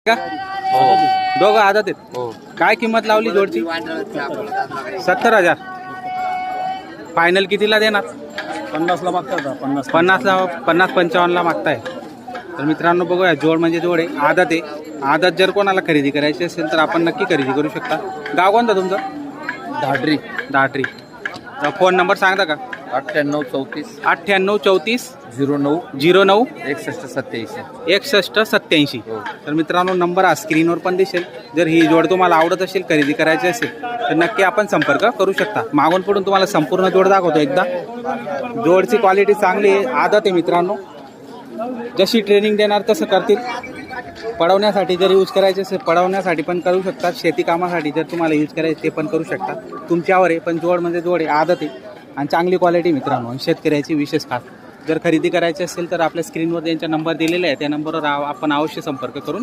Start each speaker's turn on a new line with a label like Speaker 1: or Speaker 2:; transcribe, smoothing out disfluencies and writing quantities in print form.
Speaker 1: का दोघं आदत आहेत.
Speaker 2: हो
Speaker 1: काय किंमत लावली जोडची? 70,000. फायनल कितीला देणार?
Speaker 2: 50 ला मागतात
Speaker 1: 50 55ला मागताय. तर मित्रांनो बघूया, जोड म्हणजे जोड आहे, आदत आहे. आदत जर कोणाला खरेदी करायची असेल तर आपण नक्की खरेदी करू शकता. गाव कोणतं तुमचं?
Speaker 2: धाडरी
Speaker 1: दाटरी. तर फोन नंबर सांगता का?
Speaker 2: 98 34
Speaker 1: 98 34
Speaker 2: 09
Speaker 1: 09
Speaker 2: 61 87.
Speaker 1: 61 87.
Speaker 2: हो.
Speaker 1: तर मित्रांनो नंबर हा स्क्रीनवर पण दिसेल. जर ही जोड तुम्हाला आवडत असेल, खरेदी करायची असेल तर नक्की आपण संपर्क करू शकता. मागून पुढून तुम्हाला संपूर्ण जोड दाखवतो एकदा. जोडची क्वालिटी चांगली आहे, आदत आहे मित्रांनो. जशी ट्रेनिंग देणार तसं करतील. पडवण्यासाठी जर यूज करायचे असेल पडवण्यासाठी पण करू शकतात. शेती कामासाठी जर तुम्हाला यूज करायचे ते पण करू शकता, तुमच्यावर आहे. पण जोड म्हणजे जोड आहे, आदत आहे आणि चांगली क्वालिटी मित्रांनो. आणि शेतकऱ्याची विशेष खास जर खरेदी करायची असेल तर आपल्या स्क्रीनवर त्यांचा नंबर दिलेला आहे, त्या नंबरवर आपण अवश्य संपर्क करून